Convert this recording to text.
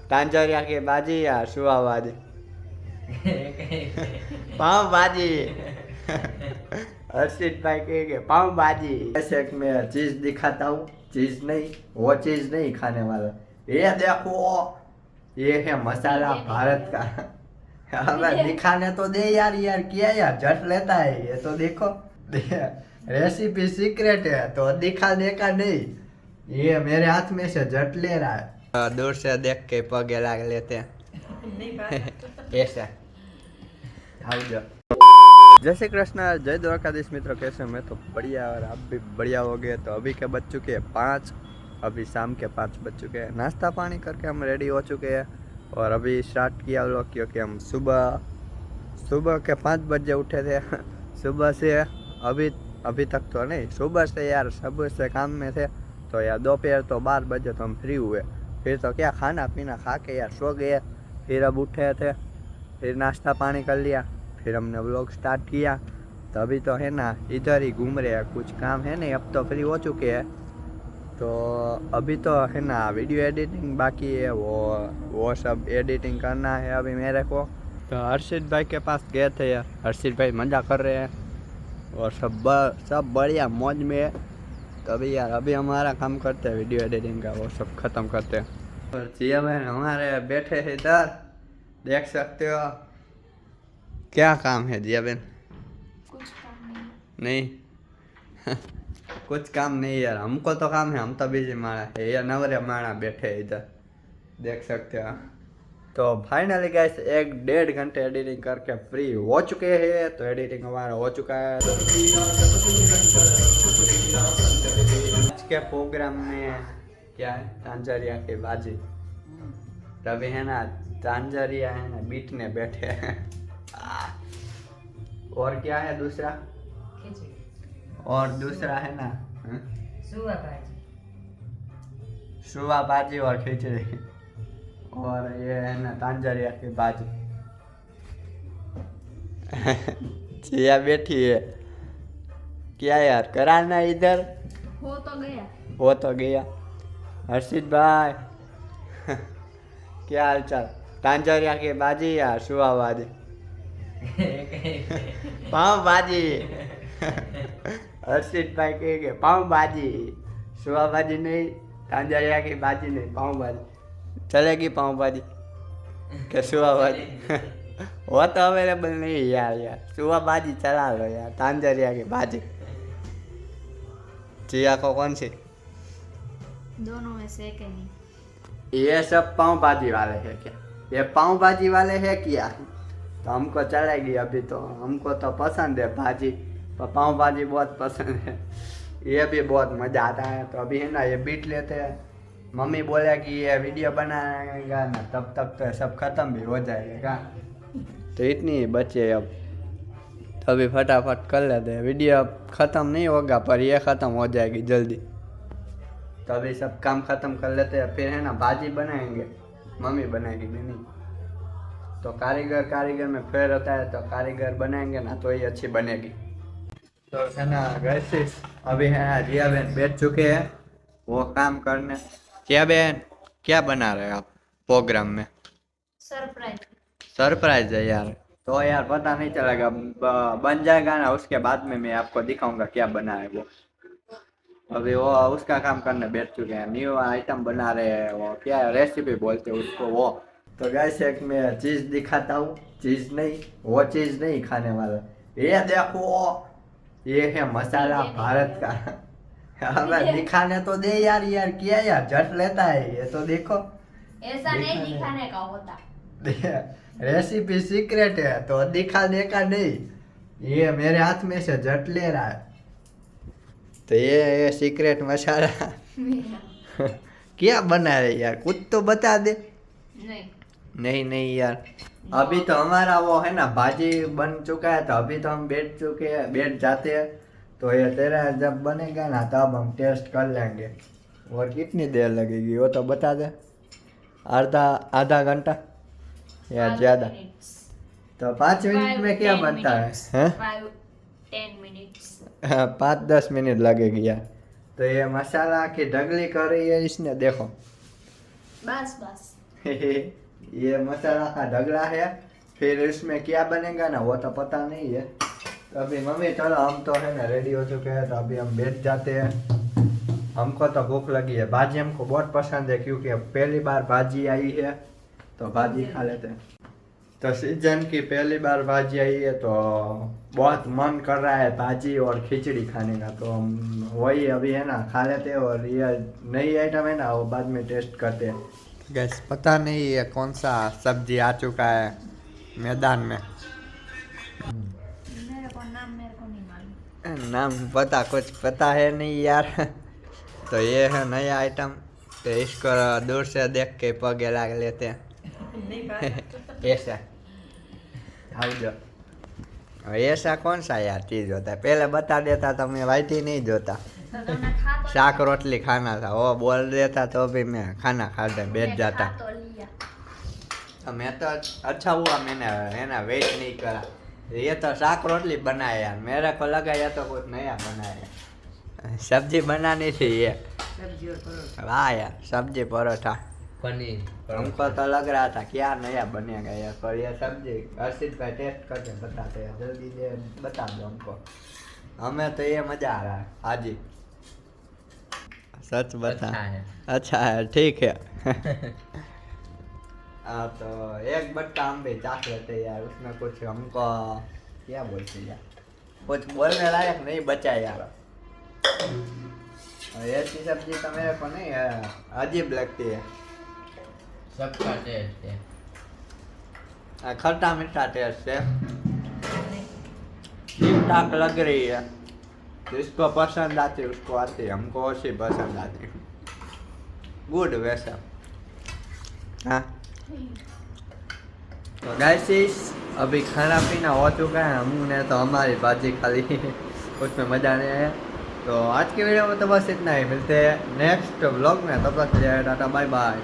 तांजरिया की बाजी या सुआ बाजी? पाव भाजी। हर्षित भाई कहेंगे पाव भाजी। ऐसे एक मैं चीज दिखाता हूँ, चीज नहीं, वो चीज नहीं खाने वाला। ये देखो, ये है मसाला भारत का। हमें दिखाने तो दे यार, यार क्या यार झट लेता है, ये तो देखो। रेसिपी सीक्रेट है तो दिखाने का नहीं, ये मेरे हाथ में से झट ले रहा है। दूर से देख के पगे लाग लेते हैं। ऐसा आवજો। जय श्री कृष्ण, जय द्वारकाधीश। मित्रों कैसे? मैं तो बढ़िया और आप भी बढ़िया हो गए। तो अभी के बज चुके हैं 5, अभी शाम के 5 बज चुके हैं। नाश्ता पानी करके हम रेडी हो चुके हैं और अभी स्टार्ट किया लोग, क्योंकि हम सुबह के 5 बजे उठे थे। सुबह से अभी तक तो नहीं, सुबह से यार सुबह से काम में थे, तो यार दोपहर तो 12 बजे तो हम फ्री हुए। फिर तो क्या खाना पीना खा के यार सो गए। फिर अब उठे थे, फिर नाश्ता पानी कर लिया, फिर हमने व्लॉग स्टार्ट किया। तो अभी तो है ना इधर ही घूम रहे हैं, कुछ काम है नहीं, अब तो फ्री हो चुके हैं। तो अभी तो है ना वीडियो एडिटिंग बाकी है, वो सब एडिटिंग करना है अभी मेरे को। तो हर्षित भाई के पास गए थे यार, हर्षित भाई मज़ा कर रहे हैं और सब बढ़िया मौज में है। तो अभी यार अभी हमारा काम करते हैं वीडियो एडिटिंग का, वो सब ख़त्म करते हैं। और जिया बहन हमारे बैठे हैं इधर, देख सकते हो। क्या काम है जिया बहन? कुछ काम नहीं। कुछ काम नहीं यार, हमको तो काम है, हम तो बिजी मारा है। ये नवरे मारा बैठे इधर, देख सकते हो। तो फाइनली गाइस 1-1.5 घंटे एडिटिंग करके फ्री हो चुके हैं। तो एडिटिंग हमारा हो चुका है। आज के प्रोग्राम में क्या है, तांजरिया की बाजी। तभी है ना तांजरिया है ना बीटने बैठे हैं। और क्या है दूसरा? और दूसरा है ना सुवा भाजी और खिचड़ी। और ये है ना तांजरिया की बाजी। जिया बैठी है। क्या यार कराना इधर? हो तो गया। हर्षित भाई क्या हाल चाल? तांजरिया की बाजी या सुवा भाजी? पाव भाजी। हर्षित भाई कहेंगे पाव भाजी, सुवा भाजी नहीं, तांजरिया की भाजी नहीं, पाव भाजी चलेगी। पाव भाजी के सुवा भाजी? वो तो अवेलेबल नहीं यार सुवा भाजी चला लो यार, तांजरिया की भाजी। जिया को कौन सी? दोनों में से एक नहीं। ये सब पाव भाजी वाले हैं क्या? ये पाव भाजी वाले हैं क्या? तो हमको चलेगी अभी, तो हमको तो पसंद है भाजी, पर पाव भाजी बहुत पसंद है। ये भी बहुत मज़ा आता है। तो अभी है ना ये बीट लेते हैं। मम्मी बोले कि ये वीडियो बनाएगा ना तब तक तो सब ख़त्म भी हो जाएगा। तो इतनी ही बचे अब, तो अभी फटाफट कर लेते हैं। वीडियो ख़त्म नहीं होगा पर ये ख़त्म हो जाएगी जल्दी। तो अभी सब काम ख़त्म कर लेते हैं, फिर है ना भाजी बनाएंगे, मम्मी बनाएगी भी नहीं। तो कारीगर में फेर होता है, तो कारीगर बनाएंगे ना तो ये अच्छी बनेगी। तो है ना गाइस अभी है ना जिया बहन बैठ चुके हैं वो काम करने। जिया बहन क्या बना रहे हैं आप प्रोग्राम में? सरप्राइज। सरप्राइज है यार, तो यार पता नहीं चलेगा, बन जाएगा ना उसके बाद में मैं आपको दिखाऊंगा क्या बना है वो। अभी वो उसका काम करने बैठ चुके हैं, न्यू आइटम बना रहे हैं, वो क्या है रेसिपी बोलते हैं उसको वो। तो गाइस एक मैं चीज़ दिखाता हूँ, चीज़ नहीं, वो चीज़ नहीं खाने वाला। ये देखो, ये है मसाला भारत का। हमें दिखाने तो दे यार, यार क्या यार झट लेता है, ये तो देखो। ऐसा नहीं दिखाने का होता, रेसिपी सीक्रेट है तो दिखाने का नहीं, ये मेरे हाथ में से झट ले रहा है। तो ये सीक्रेट मसाला। क्या बना रहे यार, कुछ तो बता दे। नहीं यार, अभी तो हमारा वो है ना भाजी बन चुका है, तो अभी तो हम बैठ जाते हैं। तो ये तेरा जब बनेगा ना तब हम टेस्ट कर लेंगे। और कितनी देर लगेगी वो तो बता दे। आधा घंटा या ज़्यादा? तो 5 मिनट में क्या बनता है? 10 मिनट्स। 5-10 मिनट लगेगी यार। तो ये मसाला की ढगली कर रही है इसने, देखो। बस ये मसाला का ढगला है, फिर इसमें क्या बनेगा ना वो तो पता नहीं है। तो अभी मम्मी चलो हम तो है ना रेडी हो चुके हैं, तो अभी हम बैठ जाते हैं। हमको तो भूख लगी है, भाजी हमको बहुत पसंद है क्योंकि अब पहली बार भाजी आई है तो भाजी खा लेते हैं। तो सीजन की पहली बार भाजी आई है तो बहुत मन कर रहा है भाजी और खिचड़ी खाने का, तो हम वही अभी है ना खा लेते हैं। और ये नई आइटम है ना वो बाद में टेस्ट करते हैं। गैस पता नहीं ये कौन सा सब्जी आ चुका है मैदान में, मेरे को नहीं मालूम। नाम पता कुछ पता है नहीं यार। तो ये है नया आइटम, तो इसको दूर से देख के पगे लाग लेते हैं। ऐसा आवજો। ऐसा कौन सा यार चीज होता है, पहले बता देता तो मैं वाइटी नहीं जोता। तो तुमने खा तो शाक रोटली खाना था, वो बोल देता तो भी मैं खाना खाते बैठ जाता। खा तो लिया। तो मैं तो अच्छा हुआ मैंने है ना वेट नहीं करा। ये तो शाक रोटली बनाया यार, मेरे को लगा ये तो कुछ नया बनाया। सब्जी बनानी थी ये, वाह यार सब्जी परोठा पनीर हमको तो लग रहा था क्या नया बनेगा यार, पर ये सब्जी अर्षित भाई टेस्ट करके बताते हैं, जल्दी से बता दो हमको। हमें तो ये मजा आ रहा है आज ही, सच बता। अच्छा है। अच्छा है ठीक है। हाँ तो एक बट्टा हम भी चाख लेते हैं यार, उसमें कुछ हमको क्या बोलते यार, कुछ बोलने लायक नहीं बचा यार। और ऐसी सब्जी तो मेरे को नहीं अजीब लगती है, सबका टेस्ट है। खट्टा मीठा टेस्ट है, ठीक ठाक लग रही है। जिसको पसंद आती है उसको आती है, हमको अच्छी पसंद आती है। गुड वैसे हाँ। तो गाइस अभी खाना पीना हो चुका है, हमने तो हमारी भाजी खाली उसमें मज़ा नहीं आया। तो आज की वीडियो में तो बस इतना ही, मिलते हैं नेक्स्ट व्लॉग में, तब तक के लिए टाटा बाय बाय।